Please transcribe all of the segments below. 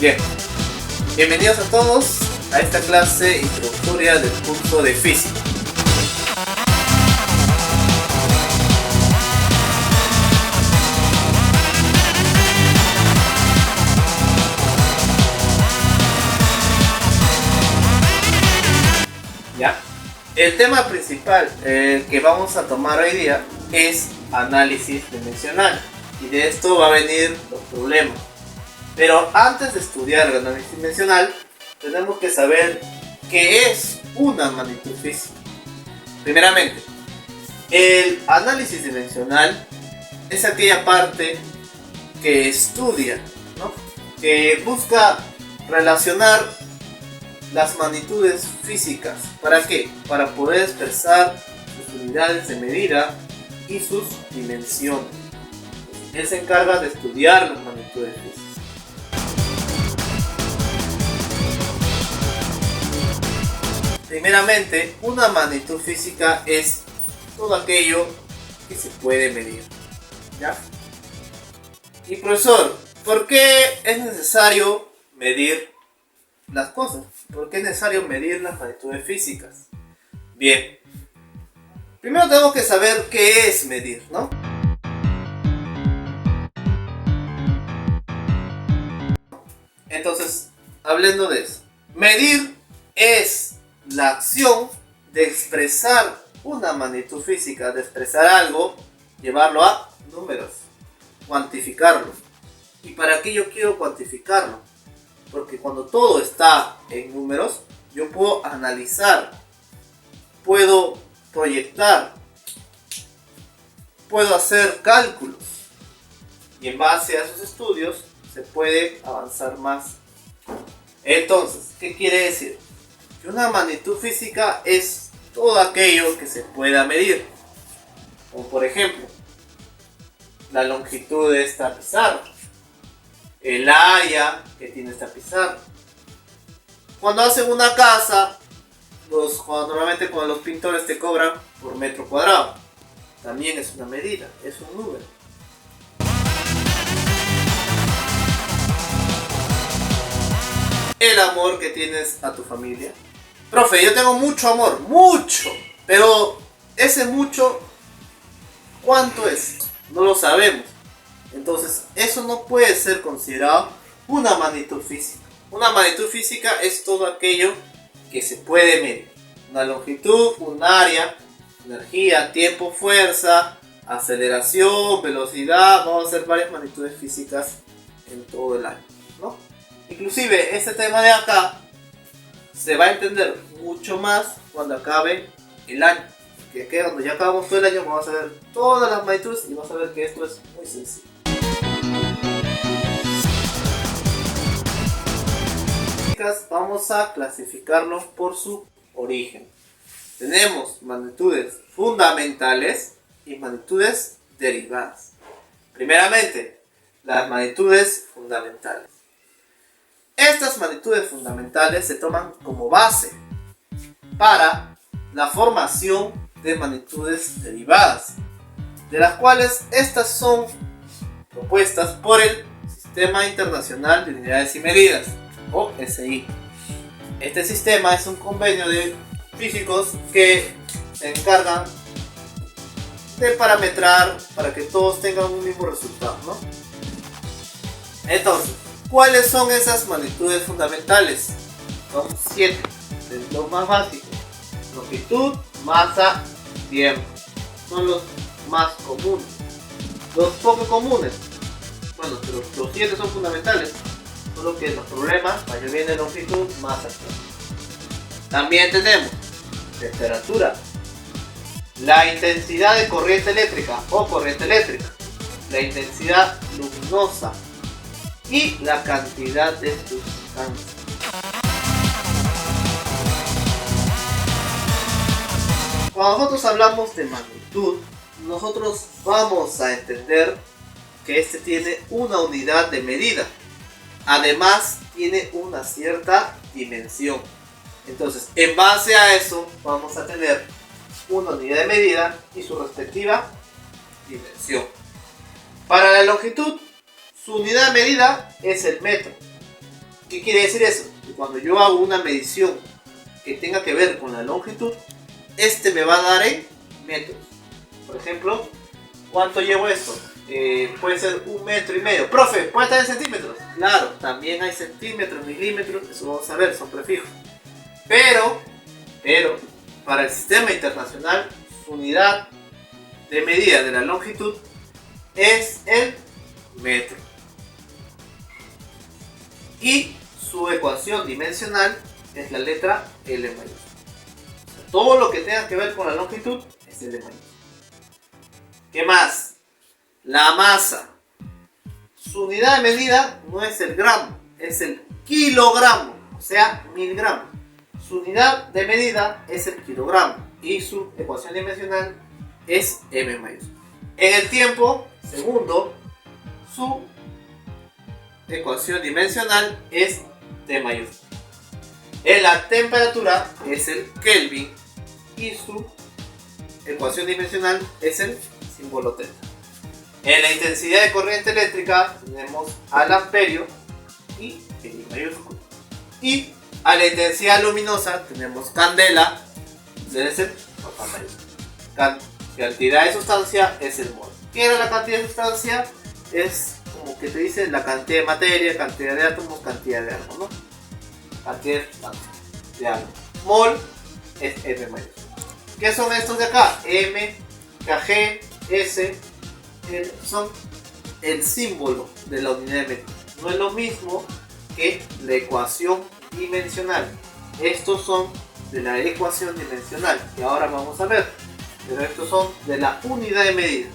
Bien, bienvenidos a todos a esta clase introductoria del curso de física. ¿Ya? El tema principal que vamos a tomar hoy día es análisis dimensional, y de esto va a venir los problemas. Pero antes de estudiar el análisis dimensional, tenemos que saber qué es una magnitud física. Primeramente, el análisis dimensional es aquella parte que estudia, ¿no? Que busca relacionar las magnitudes físicas. ¿Para qué? Para poder expresar sus unidades de medida y sus dimensiones. Él se encarga de estudiar las magnitudes físicas. Primeramente, una magnitud física es todo aquello que se puede medir, ¿ya? Y profesor, ¿por qué es necesario medir las cosas? ¿Por qué es necesario medir las magnitudes físicas? Bien, primero tenemos que saber qué es medir, ¿no? Entonces, hablando de eso, medir es la acción de expresar una magnitud física, de expresar algo, llevarlo a números, cuantificarlo. ¿Y para qué yo quiero cuantificarlo? Porque cuando todo está en números, yo puedo analizar, puedo proyectar, puedo hacer cálculos, y en base a esos estudios se puede avanzar más. Entonces, ¿qué quiere decir? Que una magnitud física es todo aquello que se pueda medir, como por ejemplo la longitud de esta pizarra, el área que tiene esta pizarra. Cuando hacen una casa, normalmente cuando los pintores te cobran por metro cuadrado, también es una medida, es un número. El amor que tienes a tu familia. Profe, yo tengo mucho amor, mucho, pero ese mucho, ¿cuánto es? No lo sabemos. Entonces, eso no puede ser considerado una magnitud física. Una magnitud física es todo aquello que se puede medir. Una longitud, un área, energía, tiempo, fuerza, aceleración, velocidad. Vamos a hacer varias magnitudes físicas en todo el año, ¿no? Inclusive, este tema de acá se va a entender mucho más cuando acabe el año. Que cuando ya acabamos todo el año vamos a ver todas las magnitudes y vamos a ver que esto es muy sencillo. Vamos a clasificarlos por su origen. Tenemos magnitudes fundamentales y magnitudes derivadas. Primeramente, las magnitudes fundamentales. Estas magnitudes fundamentales se toman como base para la formación de magnitudes derivadas, de las cuales estas son propuestas por el Sistema Internacional de Unidades y Medidas, o SI. Este sistema es un convenio de físicos que se encargan de parametrar para que todos tengan un mismo resultado, ¿no? Entonces, ¿cuáles son esas magnitudes fundamentales? Son 7, es lo más básico. Longitud, masa, tiempo. Son los más comunes. Los poco comunes, bueno, pero los 7 son fundamentales. Solo que los problemas, mayor viene longitud, masa, tiempo. También tenemos temperatura, la intensidad de corriente eléctrica o corriente eléctrica, la intensidad luminosa, y la cantidad de sustancia. Cuando nosotros hablamos de magnitud, nosotros vamos a entender que este tiene una unidad de medida. Además, tiene una cierta dimensión. Entonces, en base a eso, vamos a tener una unidad de medida y su respectiva dimensión. Para la longitud, su unidad de medida es el metro. ¿Qué quiere decir eso? Que cuando yo hago una medición que tenga que ver con la longitud, este me va a dar en metros. Por ejemplo, ¿cuánto llevo esto? Puede ser 1,5 metros. Profe, ¿puede estar en centímetros? Claro, también hay centímetros, milímetros, eso vamos a ver, son prefijos. Pero, para el sistema internacional, su unidad de medida de la longitud es el metro. Y su ecuación dimensional es la letra L mayúscula. O sea, todo lo que tenga que ver con la longitud es L mayúscula. ¿Qué más? La masa. Su unidad de medida no es el gramo, es el kilogramo, o sea, 1000 gramos. Su unidad de medida es el kilogramo y su ecuación dimensional es M mayúscula. En el tiempo, segundo, su ecuación dimensional es T mayúscula. En la temperatura es el Kelvin y su ecuación dimensional es el símbolo θ. En la intensidad de corriente eléctrica tenemos al amperio y I mayúscula. Y a la intensidad luminosa tenemos candela, debe ser J mayúscula. Cantidad de sustancia es el mol. ¿Qué era la cantidad de sustancia? Es como que te dice la cantidad de materia, cantidad de átomos, cantidad de algo, ¿no? Cantidad de sustancia de algo. Mol es M mayúscula. ¿Qué son estos de acá? M, Kg, S, son el símbolo de la unidad de medida. No es lo mismo que la ecuación dimensional. Estos son de la ecuación dimensional que ahora vamos a ver, pero estos son de la unidad de medida.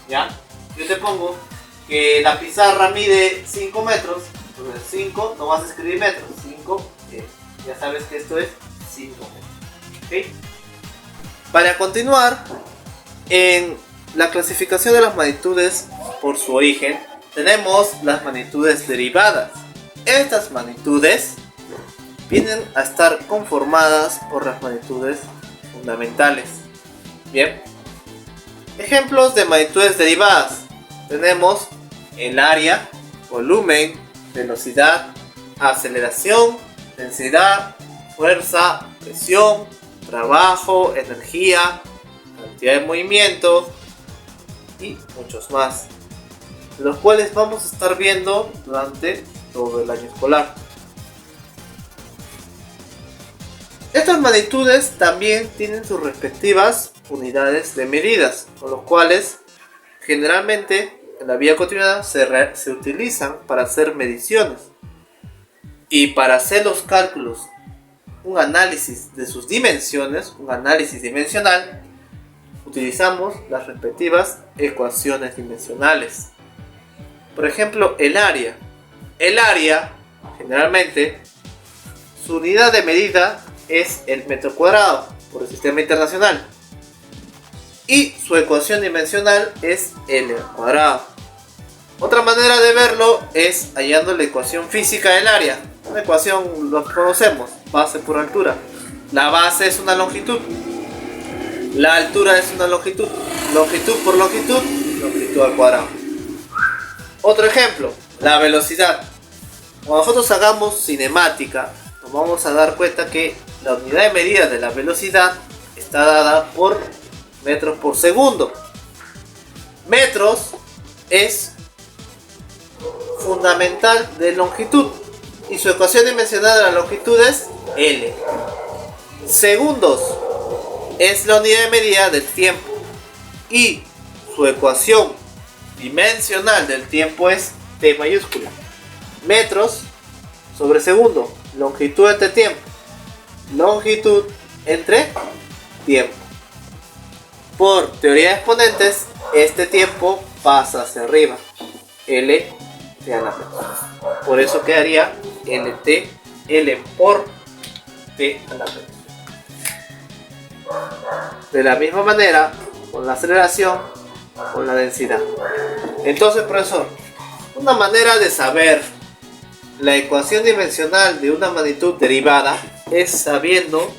¿Ya? Yo te pongo que la pizarra mide 5 metros, entonces 5 no vas a escribir metros, 5 ya sabes que esto es 5 metros. ¿Okay? Para continuar, en la clasificación de las magnitudes por su origen, tenemos las magnitudes derivadas. Estas magnitudes vienen a estar conformadas por las magnitudes fundamentales. Bien, ejemplos de magnitudes derivadas. Tenemos el área, volumen, velocidad, aceleración, densidad, fuerza, presión, trabajo, energía, cantidad de movimiento y muchos más, los cuales vamos a estar viendo durante todo el año escolar. Estas magnitudes también tienen sus respectivas unidades de medidas, con los cuales generalmente en la vida cotidiana se utilizan para hacer mediciones y para hacer los cálculos, un análisis de sus dimensiones, un análisis dimensional, utilizamos las respectivas ecuaciones dimensionales. Por ejemplo, el área. El área, generalmente, su unidad de medida es el metro cuadrado por el sistema internacional. Y su ecuación dimensional es L al cuadrado. Otra manera de verlo es hallando la ecuación física del área. Una ecuación lo conocemos, base por altura. La base es una longitud. La altura es una longitud. Longitud por longitud, longitud al cuadrado. Otro ejemplo, la velocidad. Cuando nosotros hagamos cinemática, nos vamos a dar cuenta que la unidad de medida de la velocidad está dada por metros por segundo. Metros es fundamental de longitud y su ecuación dimensional de la longitud es L. Segundos es la unidad de medida del tiempo y su ecuación dimensional del tiempo es T mayúscula. Metros sobre segundo, longitud entre tiempo, longitud entre tiempo. Por teoría de exponentes, este tiempo pasa hacia arriba, L T a la menos. Por eso quedaría LT, L por T a la menos. De la misma manera, con la aceleración, con la densidad. Entonces, profesor, una manera de saber la ecuación dimensional de una magnitud derivada es sabiendo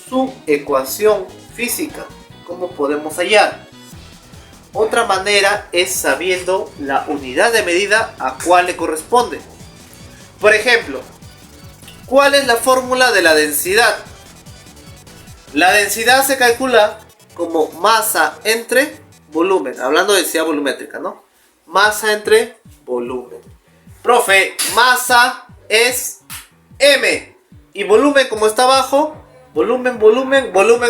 su ecuación física. ¿Cómo podemos hallar? Otra manera es sabiendo la unidad de medida a cuál le corresponde. Por ejemplo, ¿Cuál es la fórmula de la densidad? La densidad se calcula como masa entre volumen, hablando de densidad volumétrica, ¿no? Masa entre volumen. Profe, masa es M y volumen, como está abajo, volumen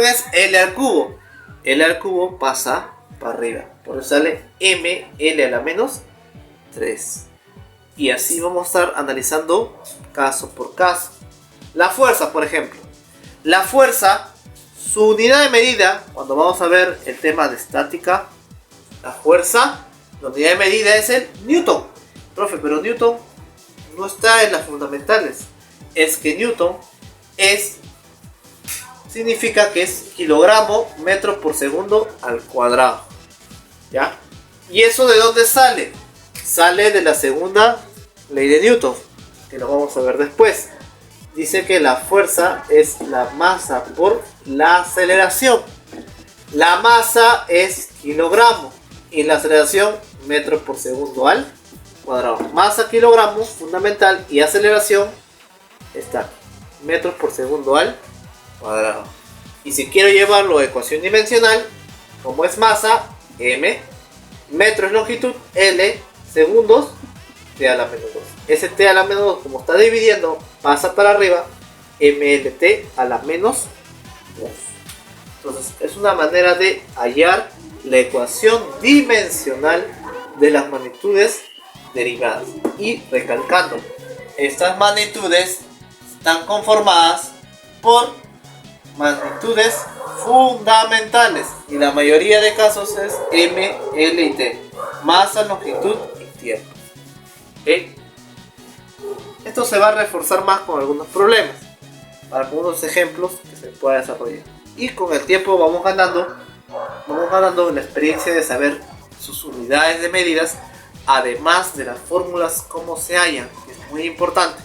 es L al cubo. L al cubo pasa para arriba, por eso sale ML a la menos 3. Y así vamos a estar analizando caso por caso. La fuerza, por ejemplo. La fuerza, su unidad de medida, cuando vamos a ver el tema de estática, la fuerza, la unidad de medida es el Newton. Profe, pero Newton no está en las fundamentales. Es que Newton significa que es kilogramo metro por segundo al cuadrado. ¿Ya? ¿Y eso de dónde sale? Sale de la segunda ley de Newton, que lo vamos a ver después. Dice que la fuerza es la masa por la aceleración. La masa es kilogramo y la aceleración metro por segundo al cuadrado. Masa, kilogramo, fundamental, y aceleración está metros por segundo al cuadrado. Y si quiero llevarlo a ecuación dimensional, como es masa, M, metros longitud, L, segundos, T a la menos 2. Ese T a la menos 2, como está dividiendo, pasa para arriba, MLT a la menos 2. Entonces es una manera de hallar la ecuación dimensional de las magnitudes derivadas. Y recalcando, estas magnitudes están conformadas por magnitudes fundamentales y la mayoría de casos es M, L y T, masa, longitud y tiempo. ¿Okay? Esto se va a reforzar más con algunos problemas, para algunos ejemplos que se pueda desarrollar, y con el tiempo vamos ganando la experiencia de saber sus unidades de medidas, además de las fórmulas cómo se hallan, que es muy importante.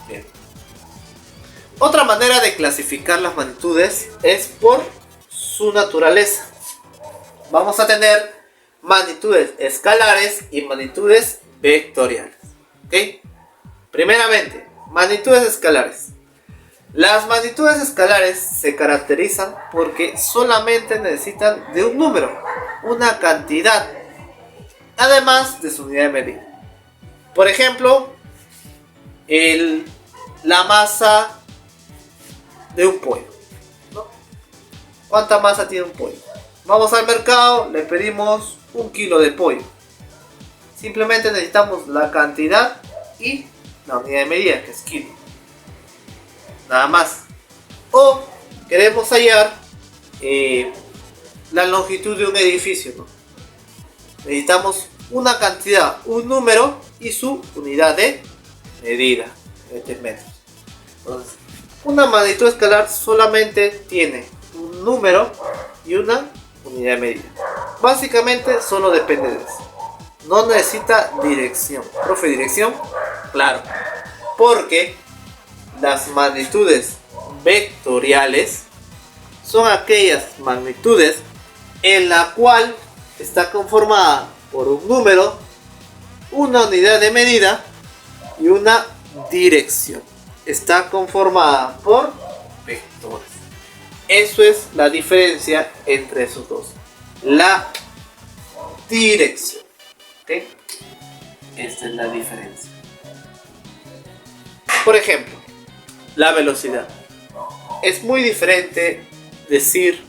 Bien. Otra manera de clasificar las magnitudes es por su naturaleza. Vamos a tener magnitudes escalares y magnitudes vectoriales. ¿Okay? Primeramente, magnitudes escalares. Las magnitudes escalares se caracterizan porque solamente necesitan de un número, una cantidad, además de su unidad de medida. Por ejemplo, la masa de un pollo, ¿no? ¿Cuánta masa tiene un pollo? Vamos al mercado, le pedimos 1 kilo de pollo. Simplemente necesitamos la cantidad y la unidad de medida, que es kilo. Nada más. O queremos hallar la longitud de un edificio, ¿no? Necesitamos una cantidad, un número y su unidad de medida, de metros. Entonces, una magnitud escalar solamente tiene un número y una unidad de medida. Básicamente solo depende de eso. No necesita dirección. Profe, ¿dirección? Claro. Porque las magnitudes vectoriales son aquellas magnitudes en la cual está conformada por un número, una unidad de medida y una dirección. Está conformada por vectores. Eso es la diferencia entre esos dos. La dirección. ¿Okay? Esta es la diferencia. Por ejemplo, la velocidad. Es muy diferente decir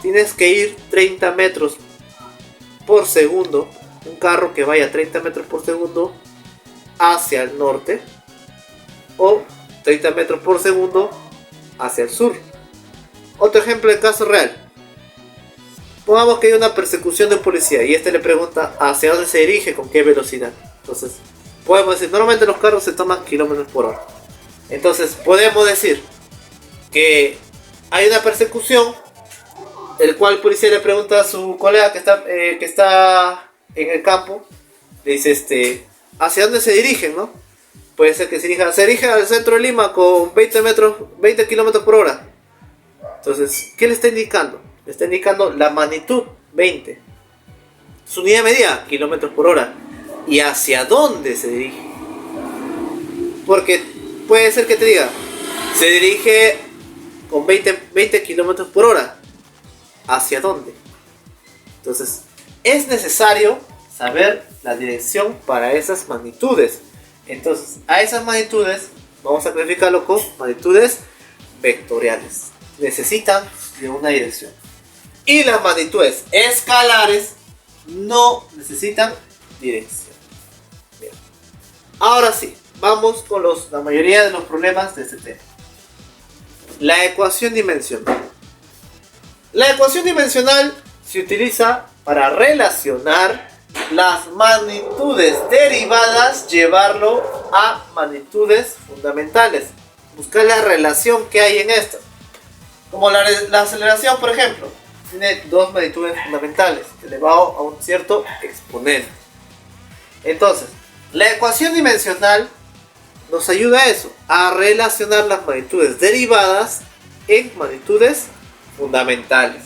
tienes que ir 30 metros por segundo, un carro que vaya 30 metros por segundo hacia el norte, o 30 metros por segundo hacia el sur. Otro ejemplo de caso real. Pongamos que hay una persecución de un policía y este le pregunta hacia dónde se dirige, con qué velocidad. Entonces, podemos decir, normalmente los carros se toman kilómetros por hora. Entonces, podemos decir que hay una persecución, el cual el policía le pregunta a su colega que está en el campo, le dice, ¿hacia dónde se dirigen, no? Puede ser que se dirija al centro de Lima con 20 kilómetros por hora. Entonces, ¿qué le está indicando? Le está indicando la magnitud, 20. Su unidad de medida, kilómetros por hora. ¿Y hacia dónde se dirige? Porque puede ser que te diga, se dirige con 20 kilómetros por hora. ¿Hacia dónde? Entonces, es necesario saber la dirección para esas magnitudes. Entonces, a esas magnitudes vamos a clasificarlo con magnitudes vectoriales. Necesitan de una dirección. Y las magnitudes escalares no necesitan dirección. Bien. Ahora sí, vamos con la mayoría de los problemas de este tema. La ecuación dimensional. La ecuación dimensional se utiliza para relacionar las magnitudes derivadas, llevarlo a magnitudes fundamentales. Buscar la relación que hay en esto. Como la aceleración, por ejemplo, tiene dos magnitudes fundamentales, elevado a un cierto exponente. Entonces, la ecuación dimensional nos ayuda a eso, a relacionar las magnitudes derivadas en magnitudes fundamentales.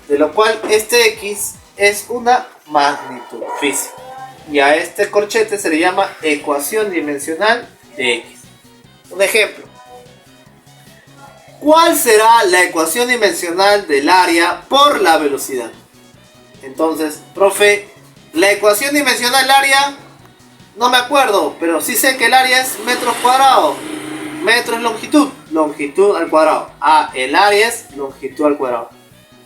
De lo cual este X es una magnitud física. Y a este corchete se le llama ecuación dimensional de X. Un ejemplo. ¿Cuál será la ecuación dimensional del área por la velocidad? Entonces, profe, la ecuación dimensional del área, no me acuerdo, pero sí sé que el área es metros cuadrados. Metro es longitud, longitud al cuadrado. Ah, el área es longitud al cuadrado.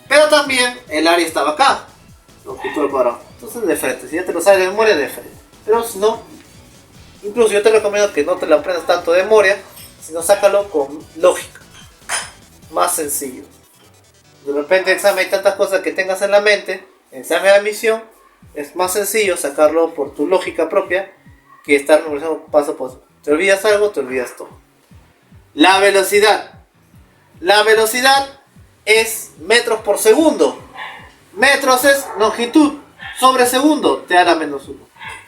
Pero también el área estaba acá, longitud al cuadrado. Entonces de frente, si ya te lo sabes de memoria, de frente. Pero si no, incluso yo te recomiendo que no te lo aprendas tanto de memoria, sino sácalo con lógica. Más sencillo. De repente en examen hay tantas cosas que tengas en la mente, en examen de admisión, es más sencillo sacarlo por tu lógica propia que estar memorizando paso a paso. Te olvidas algo, te olvidas todo. La velocidad. La velocidad es metros por segundo. Metros es longitud sobre segundo, te da la menos 1.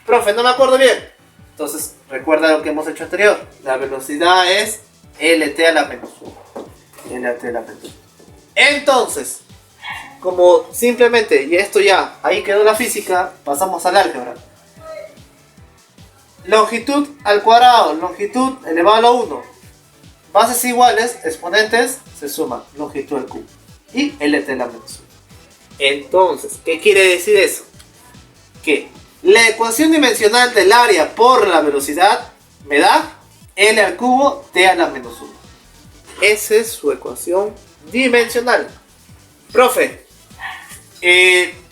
Profe, no me acuerdo bien. Entonces, recuerda lo que hemos hecho anterior. La velocidad es LT a la menos 1. LT a la menos 1. Entonces, como simplemente, y esto ya, ahí quedó la física, pasamos al álgebra. Longitud al cuadrado, longitud elevado a la 1. Bases iguales, exponentes se suman, longitud al cubo. Y LT a la menos 1. Entonces, ¿qué quiere decir eso? Que la ecuación dimensional del área por la velocidad me da L al cubo T a la menos 1. Esa es su ecuación dimensional. Profe,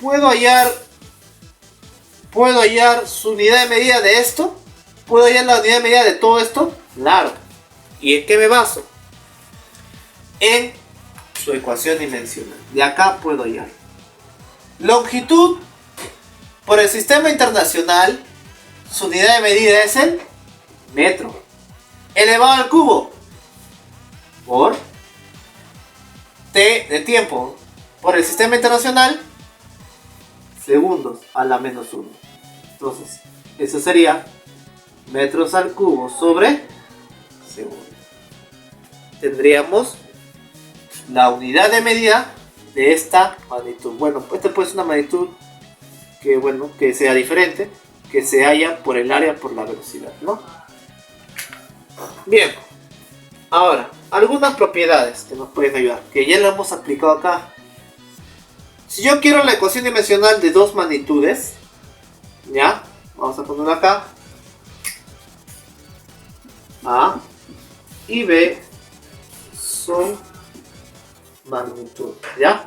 ¿puedo hallar su unidad de medida de esto? ¿Puedo hallar la unidad de medida de todo esto? Claro. ¿Y en qué me baso? En su ecuación dimensional. De acá puedo hallar. Longitud por el sistema internacional, su unidad de medida es el metro. Elevado al cubo por T de tiempo por el sistema internacional, segundos a la menos 1. Entonces, eso sería metros al cubo sobre segundo. Tendríamos la unidad de medida de esta magnitud. Bueno, esta puede ser una magnitud que sea diferente, que se halla por el área por la velocidad, ¿no? Bien, ahora, algunas propiedades que nos pueden ayudar, que ya lo hemos aplicado acá. Si yo quiero la ecuación dimensional de dos magnitudes, ya, vamos a ponerlo acá. A y B son magnitud, ¿ya?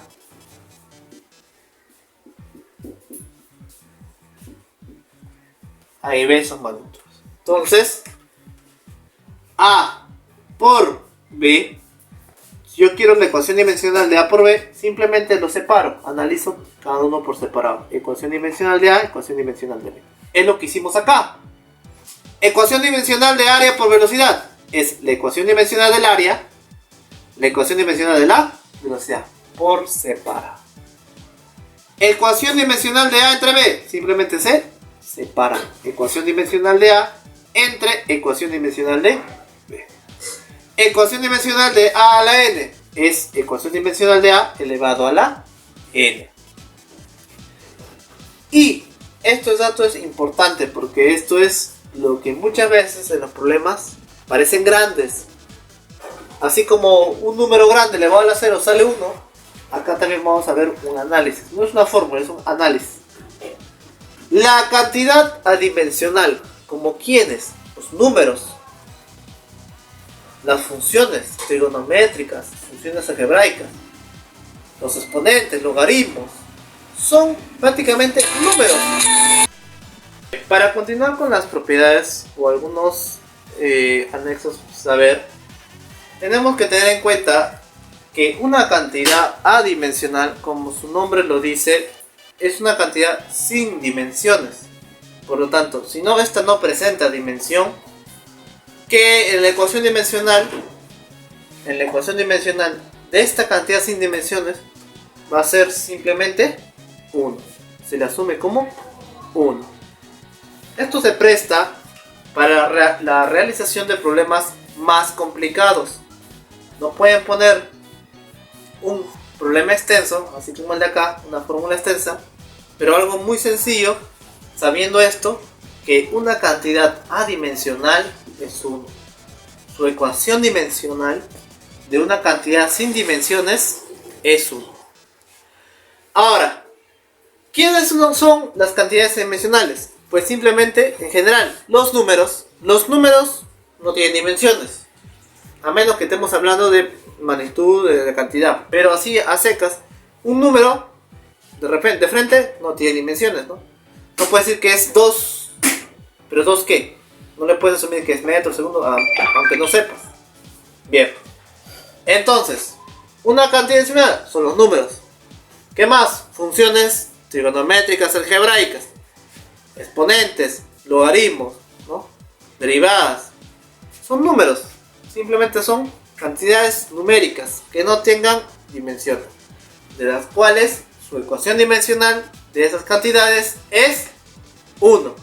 A y B son magnitudes. Entonces, A por B, si yo quiero la ecuación dimensional de A por B, simplemente lo separo, analizo cada uno por separado. Ecuación dimensional de A, ecuación dimensional de B. Es lo que hicimos acá. Ecuación dimensional de área por velocidad es la ecuación dimensional del área, la ecuación dimensional de la velocidad por separado. Ecuación dimensional de A entre B, simplemente se separa. Ecuación dimensional de A entre ecuación dimensional de B. Ecuación dimensional de A a la n es ecuación dimensional de A elevado a la n. Y este dato es importante porque esto es lo que muchas veces en los problemas parecen grandes. Así como un número grande elevado a 0 sale 1, acá también vamos a ver un análisis. No es una fórmula, es un análisis. La cantidad adimensional, como quiénes, los números, las funciones trigonométricas, funciones algebraicas, los exponentes, logaritmos, son prácticamente números. Para continuar con las propiedades o algunos anexos a ver, tenemos que tener en cuenta que una cantidad adimensional, como su nombre lo dice, es una cantidad sin dimensiones. Por lo tanto, si no, esta no presenta dimensión, que en la ecuación dimensional de esta cantidad sin dimensiones va a ser simplemente 1. Se le asume como 1. Esto se presta para la realización de problemas más complicados. No pueden poner un problema extenso, así como el de acá, una fórmula extensa, pero algo muy sencillo, sabiendo esto, que una cantidad adimensional es 1. Su ecuación dimensional de una cantidad sin dimensiones es 1. Ahora, ¿quiénes son las cantidades dimensionales? Pues simplemente, en general, los números no tienen dimensiones. A menos que estemos hablando de magnitud, de cantidad. Pero así, a secas, un número, de frente, no tiene dimensiones, ¿no? No puedes decir que es 2, pero ¿2 qué? No le puedes asumir que es metro, segundo, aunque no sepas. Bien. Entonces, una cantidad dimensional son los números. ¿Qué más? Funciones trigonométricas algebraicas, exponentes, logaritmos, ¿no? Derivadas. Son números. Simplemente son cantidades numéricas que no tengan dimensión, de las cuales su ecuación dimensional de esas cantidades es 1.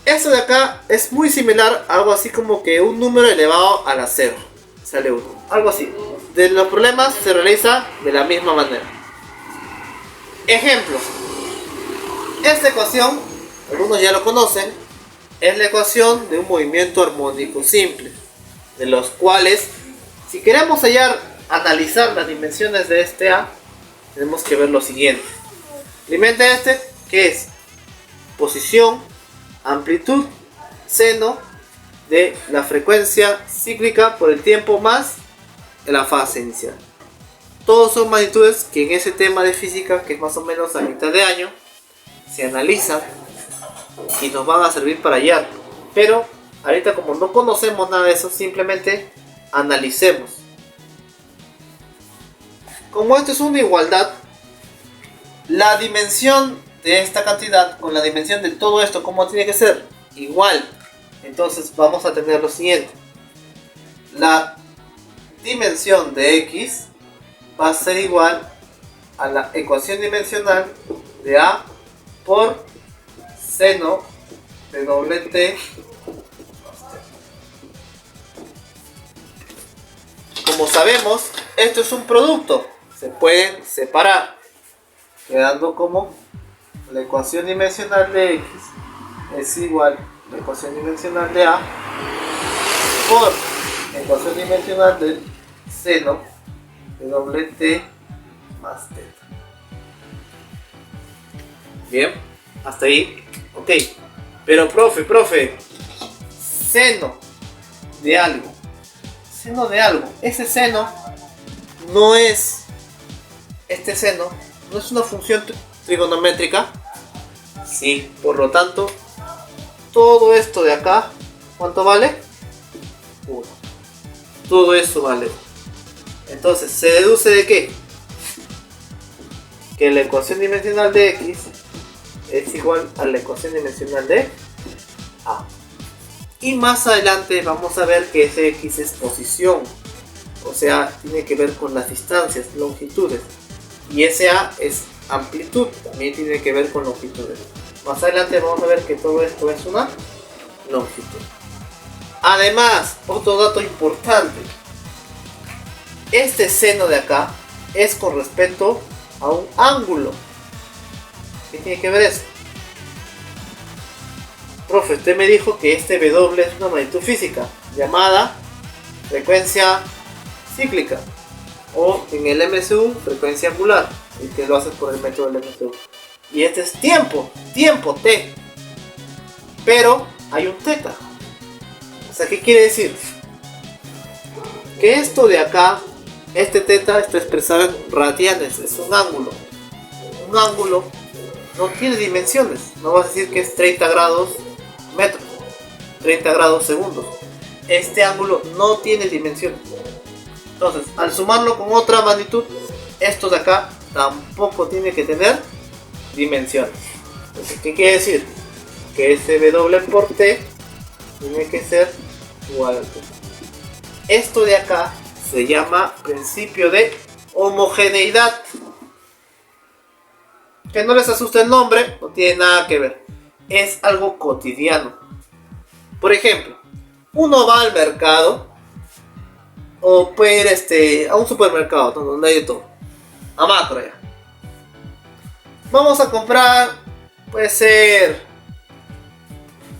Esto de acá es muy similar a algo así como que un número elevado a la 0 sale 1, algo así. De los problemas se realiza de la misma manera. Ejemplo, esta ecuación, algunos ya lo conocen, es la ecuación de un movimiento armónico simple, de los cuales, si queremos analizar las dimensiones de este A, tenemos que ver lo siguiente. Elemento este, que es posición, amplitud, seno de la frecuencia cíclica por el tiempo más la fase inicial. Todos son magnitudes que en ese tema de física, que es más o menos a mitad de año, se analizan y nos van a servir para hallar. Pero ahorita, como no conocemos nada de eso, simplemente analicemos. Como esto es una igualdad, la dimensión de esta cantidad con la dimensión de todo esto, ¿cómo tiene que ser? Igual. Entonces vamos a tener lo siguiente. La dimensión de x va a ser igual a la ecuación dimensional de A por seno de doble t. Como sabemos, esto es un producto, se pueden separar, quedando como la ecuación dimensional de x es igual a la ecuación dimensional de A por la ecuación dimensional del seno de doble t más θ. Bien, hasta ahí, ok. Pero profe, seno de algo, ese seno no es, este seno no es una función trigonométrica. Sí, por lo tanto, todo esto de acá, ¿cuánto vale? 1. Todo esto vale. Entonces, ¿se deduce de qué? Que la ecuación dimensional de x es igual a la ecuación dimensional de A. Y más adelante vamos a ver que ese x es posición. O sea, tiene que ver con las distancias, longitudes. Y ese A es amplitud, también tiene que ver con longitudes. Más adelante vamos a ver que todo esto es una longitud. Además, otro dato importante. Este seno de acá es con respecto a un ángulo. ¿Qué tiene que ver eso? Profe, usted me dijo que este W es una magnitud física llamada frecuencia cíclica, o en el MCU frecuencia angular, y que lo haces por el método del MCU. Y este es tiempo t. Pero hay un θ. O sea, ¿qué quiere decir? Que esto de acá, este θ está expresado en radianes, es un ángulo. Un ángulo no tiene dimensiones. No vas a decir que es 30 grados metros, 30 grados segundos. Este ángulo no tiene dimensiones. Entonces, al sumarlo con otra magnitud, esto de acá tampoco tiene que tener dimensiones. Entonces, ¿qué quiere decir? Que ese W por T tiene que ser igual a T. Esto de acá se llama principio de homogeneidad. Que no les asuste el nombre, no tiene nada que ver. Es algo cotidiano. Por ejemplo, uno va al mercado o puede ir a un supermercado donde hay de todo. A Macro ya. Vamos a comprar, puede ser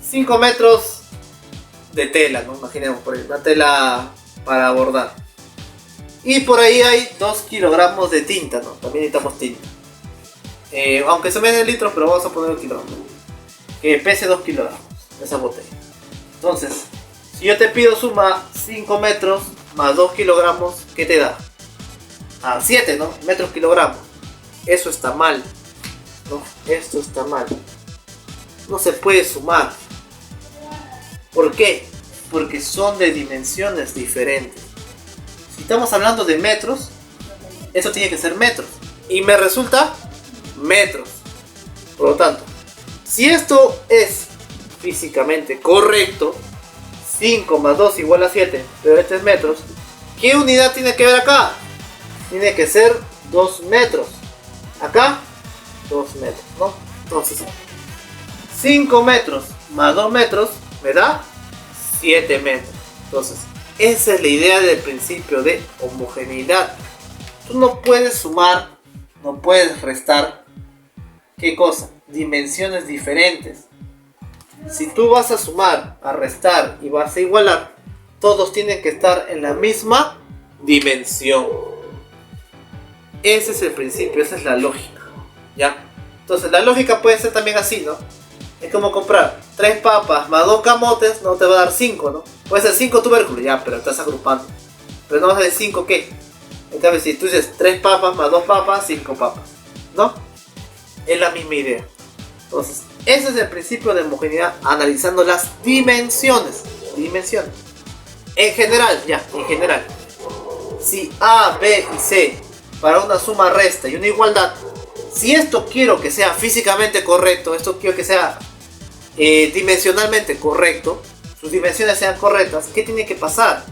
5 metros de tela, ¿no? Imaginemos por ahí, una tela para bordar. Y por ahí hay 2 kilogramos de tinta, ¿no? También necesitamos tinta. Aunque se vende en litros, pero vamos a poner 1 kilogramo. Que pese 2 kilogramos esa botella. Entonces, si yo te pido suma 5 metros más 2 kilogramos, ¿qué te da? 7, ¿no? Metros kilogramos. Eso está mal. No, esto está mal. No se puede sumar. ¿Por qué? Porque son de dimensiones diferentes. Si estamos hablando de metros, eso tiene que ser metros. Y me resulta metros. Por lo tanto, si esto es físicamente correcto, 5 más 2 igual a 7, pero este es metros, ¿qué unidad tiene que ver acá? Tiene que ser 2 metros. Acá, 2 metros, ¿no? Entonces, 5 metros más 2 metros me da 7 metros. Entonces, esa es la idea del principio de homogeneidad. Tú no puedes sumar, no puedes restar. ¿Qué cosa? Dimensiones diferentes. Si tú vas a sumar, a restar y vas a igualar, todos tienen que estar en la misma dimensión. Ese es el principio, esa es la lógica, ¿ya? Entonces la lógica puede ser también así, ¿no? Es como comprar 3 papas más 2 camotes, no te va a dar 5, ¿no? Puede ser 5 tubérculos, ya, pero estás agrupando. Pero no vas a decir 5 ¿qué? En cambio, si tú dices 3 papas más 2 papas, 5 papas, ¿no? Es la misma idea. Entonces, ese es el principio de homogeneidad, analizando las dimensiones. Dimensiones. En general, ya, en general. Si A, B y C, para una suma, resta y una igualdad, si esto quiero que sea físicamente correcto, esto quiero que sea dimensionalmente correcto, sus dimensiones sean correctas, ¿qué tiene que pasar?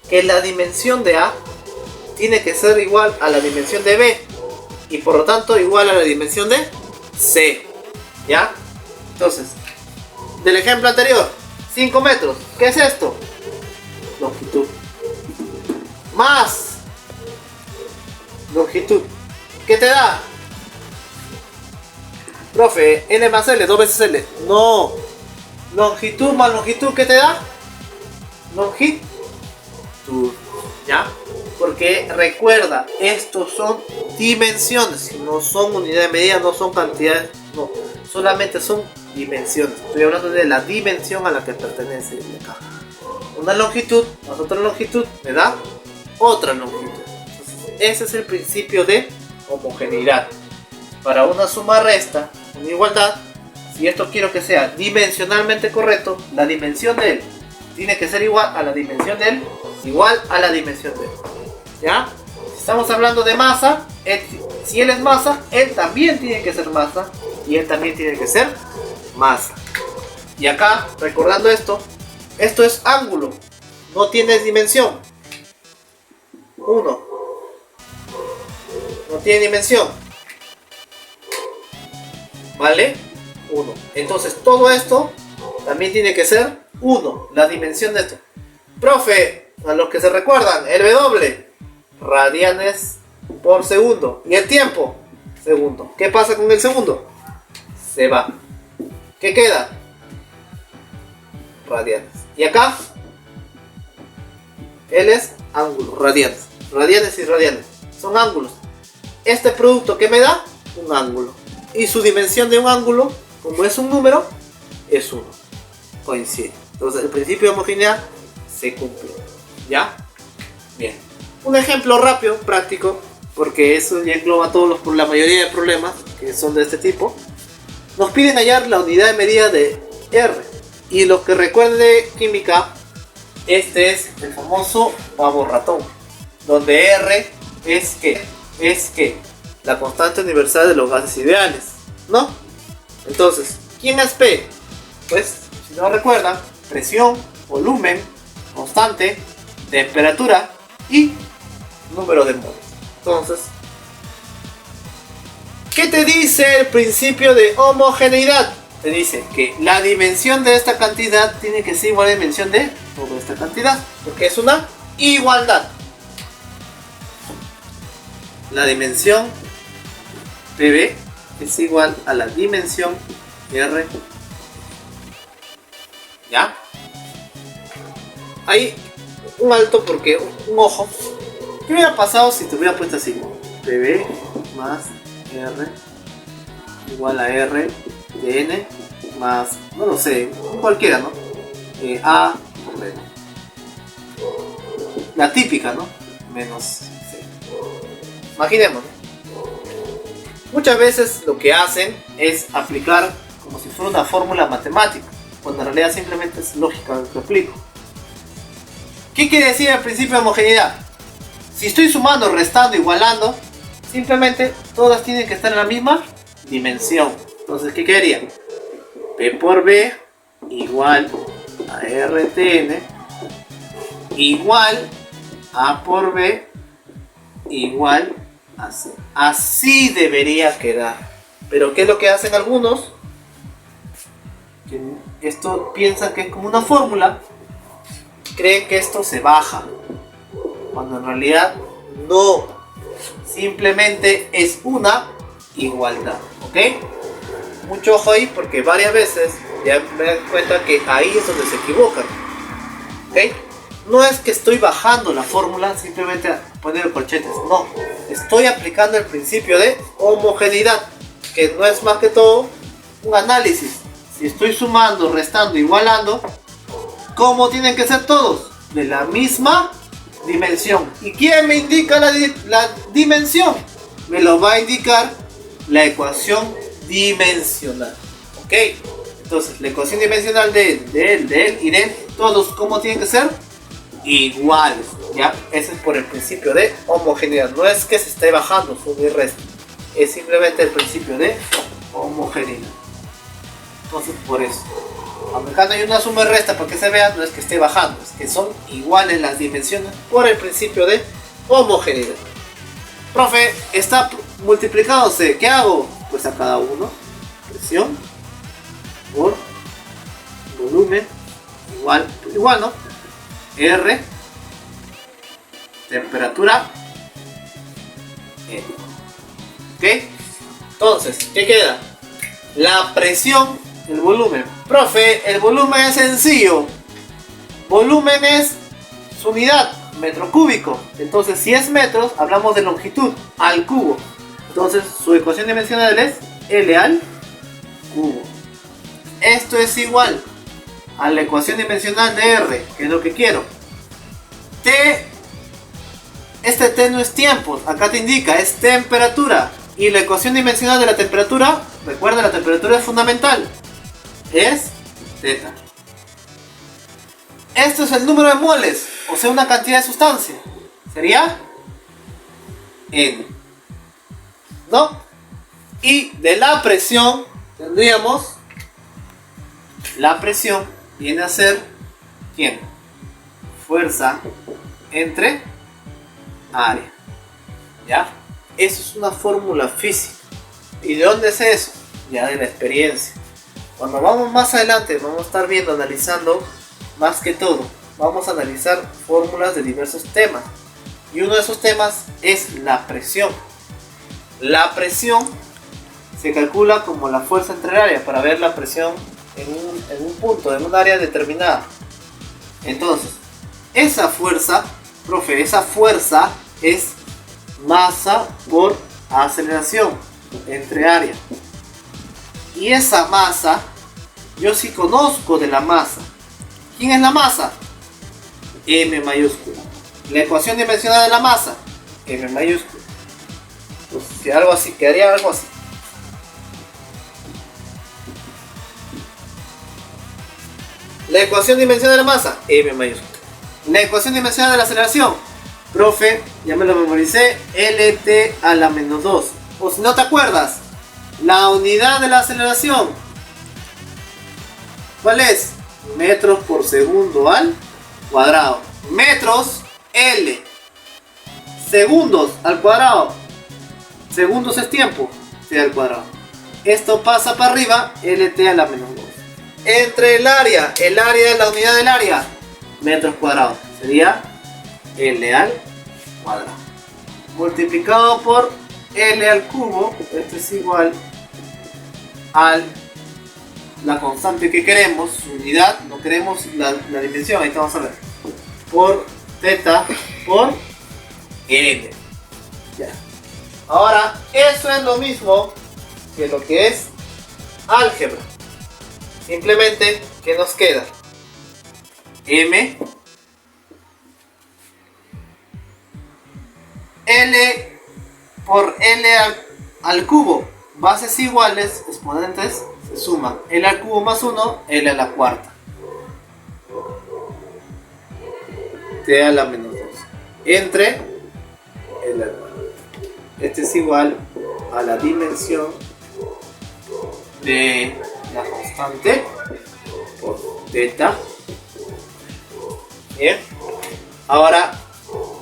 Que la dimensión de A tiene que ser igual a la dimensión de B y por lo tanto igual a la dimensión de C. ¿Ya? Entonces, del ejemplo anterior, 5 metros, ¿qué es esto? Longitud. Más longitud. ¿Qué te da? Profe, N más L, 2 veces L. No. Longitud más longitud, ¿qué te da? Longitud. ¿Ya? Porque recuerda, estos son dimensiones, no son unidades de medida, no son cantidades, no, solamente son dimensiones. Estoy hablando de la dimensión a la que pertenece acá. Una longitud más otra longitud me da otra longitud. Entonces, ese es el principio de homogeneidad. Para una suma resta, una igualdad, si esto quiero que sea dimensionalmente correcto, la dimensión de él tiene que ser igual a la dimensión de él, igual a la dimensión de él. ¿Ya? Si estamos hablando de masa, si él es masa, él también tiene que ser masa y él también tiene que ser masa. Y acá, recordando esto es ángulo, no tiene dimensión. 1 no tiene dimensión, ¿vale? 1. Entonces todo esto también tiene que ser 1, la dimensión de esto. Profe, a los que se recuerdan, el W, radianes por segundo. Y el tiempo, segundo. ¿Qué pasa con el segundo? Se va. ¿Qué queda? radianes. Y acá, L es ángulo, radianes. Radianes y radianes son ángulos. Este producto que me da un ángulo. Y su dimensión de un ángulo, como es un número, es 1. Coincide. Entonces el principio de homogeneidad se cumple. ¿Ya? Bien. Un ejemplo rápido, práctico, porque eso ya engloba la mayoría de problemas que son de este tipo. Nos piden hallar la unidad de medida de R. Y lo que recuerden de química, este es el famoso pavo ratón, donde R es que la constante universal de los gases ideales, ¿no? Entonces, ¿quién es P? Pues, si no recuerdan, presión, volumen, constante, temperatura y número de moles. Entonces, ¿qué te dice el principio de homogeneidad? Te dice que la dimensión de esta cantidad tiene que ser igual a la dimensión de toda esta cantidad, porque es una igualdad. La dimensión PB es igual a la dimensión R. ¿Ya? Hay un alto porque un ojo. ¿Qué hubiera pasado si te hubiera puesto así? PB más R igual a R de N más, no lo sé, cualquiera, ¿no? A por B. La típica, ¿no? Menos C. Imaginemos. Muchas veces lo que hacen es aplicar como si fuera una fórmula matemática, cuando en realidad simplemente es lógica lo que aplico. ¿Qué quiere decir el principio de homogeneidad? Si estoy sumando, restando, igualando, simplemente todas tienen que estar en la misma dimensión. Entonces, ¿qué quedaría? P por B igual a RTN igual A por B igual a C. Así debería quedar. Pero ¿qué es lo que hacen algunos? Que esto piensan que es como una fórmula. Creen que esto se baja, cuando en realidad no, simplemente es una igualdad, ¿ok? Mucho ojo ahí, porque varias veces ya me dan cuenta que ahí es donde se equivocan, ¿ok? No es que estoy bajando la fórmula simplemente a poner corchetes, no, estoy aplicando el principio de homogeneidad, que no es más que todo un análisis. Si estoy sumando, restando, igualando, ¿cómo tienen que ser todos? De la misma dimensión. ¿Y quién me indica la dimensión? Me lo va a indicar la ecuación dimensional. ¿Ok? Entonces, la ecuación dimensional de él y de él, todos, ¿cómo tienen que ser? Iguales. ¿Ya? Ese es por el principio de homogeneidad. No es que se esté bajando, suma y resta. Es simplemente el principio de homogeneidad. Entonces, por eso. Aunque acá no hay una suma y resta para que se vea, no es que esté bajando, es que son iguales las dimensiones por el principio de homogeneidad. Profe, está multiplicándose, ¿qué hago? Pues a cada uno, presión por volumen igual, ¿no? R, temperatura, N. ¿Ok? Entonces, ¿qué queda? La presión, el volumen. Profe, el volumen es sencillo. Volumen es su unidad, metro cúbico. Entonces, si es metros, hablamos de longitud al cubo. Entonces, su ecuación dimensional es L al cubo. Esto es igual a la ecuación dimensional de R, que es lo que quiero. T, este T no es tiempo, acá te indica, es temperatura. Y la ecuación dimensional de la temperatura, recuerda, la temperatura es fundamental, es θ. Esto es el número de moles, o sea, una cantidad de sustancia. Sería N, ¿no? Y de la presión tendríamos, la presión viene a ser, ¿quién? Fuerza entre área. ¿Ya? Eso es una fórmula física. ¿Y de dónde es eso? Ya de la experiencia. Cuando vamos más adelante vamos a estar viendo, analizando más que todo. Vamos a analizar fórmulas de diversos temas. Y uno de esos temas es la presión. La presión se calcula como la fuerza entre el área. Para ver la presión en un punto, en un área determinada. Entonces, esa fuerza, profe, esa fuerza es masa por aceleración entre área. Y esa masa, yo sí conozco de la masa. ¿Quién es la masa? M mayúscula. La ecuación dimensional de la masa, M mayúscula. Pues si algo así, quedaría algo así. La ecuación dimensional de la masa, M mayúscula. La ecuación dimensional de la aceleración, profe, ya me lo memoricé, LT a la menos 2. O si no te acuerdas, la unidad de la aceleración, ¿cuál es? Metros por segundo al cuadrado. Metros, L. Segundos al cuadrado. Segundos es tiempo, T al cuadrado. Esto pasa para arriba, LT a la menos 2. Entre el área de la unidad del área, metros cuadrados, sería L al cuadrado. Multiplicado por L al cubo, esto es igual a la constante que queremos, su unidad, no queremos la dimensión, ahí vamos a ver, por teta por N. Ya. Ahora, eso es lo mismo que lo que es álgebra. Simplemente, ¿qué nos queda? M L por L al cubo. Bases iguales, exponentes se suman. L al cubo más 1, L a la cuarta. T a la menos 2. Entre L al cuadrado. Este es igual a la dimensión de la constante por teta. Bien. Ahora,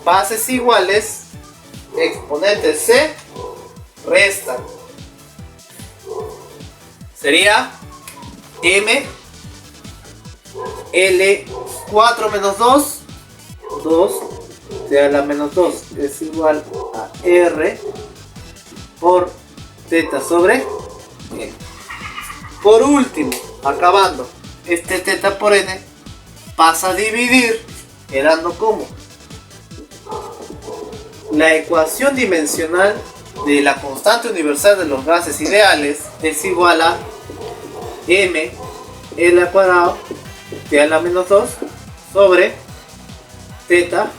bases iguales, exponentes se restan. Sería M L 4 menos 2, 2 T a la menos 2 es igual a R por teta sobre N. Por último, acabando, este teta por N pasa a dividir, quedando como la ecuación dimensional de la constante universal de los gases ideales es igual a M L al cuadrado T a la menos 2 sobre teta,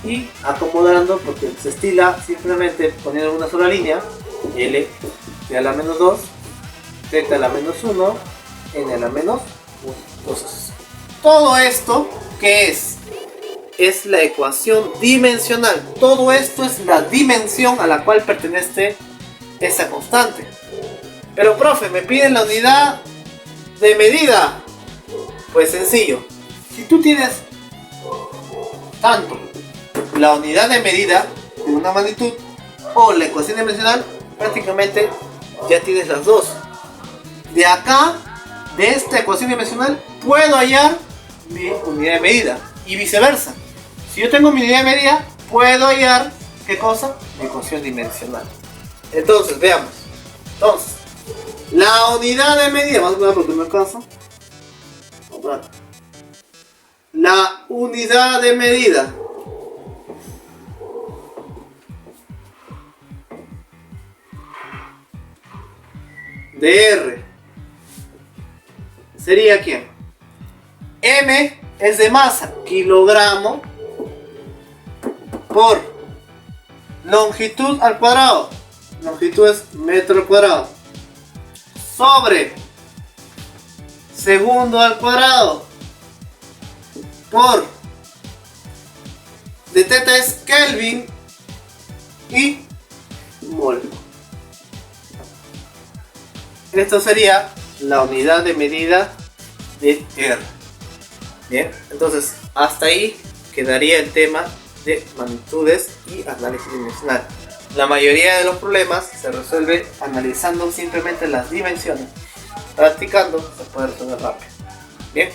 y acomodando, porque se estila simplemente poniendo una sola línea, L T a la menos 2 teta a la menos 1 N a la menos 1. Entonces, todo esto, ¿qué es? Es la ecuación dimensional. Todo esto es la dimensión a la cual pertenece esa constante. Pero profe, me piden la unidad de medida. Pues sencillo. Si tú tienes tanto la unidad de medida de una magnitud o la ecuación dimensional, prácticamente ya tienes las dos. De acá, de esta ecuación dimensional, puedo hallar mi unidad de medida. Y viceversa. Si yo tengo mi unidad de medida, puedo hallar, ¿qué cosa? Mi ecuación dimensional. Entonces, veamos. Entonces, la unidad de medida, vamos a ver porque me alcanza. La unidad de medida de R sería ¿quién? M es de masa, kilogramo por longitud al cuadrado. Longitud es metro al cuadrado. Sobre segundo al cuadrado por de teta es Kelvin y mol. Esto sería la unidad de medida de R. Bien, entonces hasta ahí quedaría el tema de magnitudes y análisis dimensional. La mayoría de los problemas se resuelve analizando simplemente las dimensiones. Practicando se puede resolver rápido. Bien.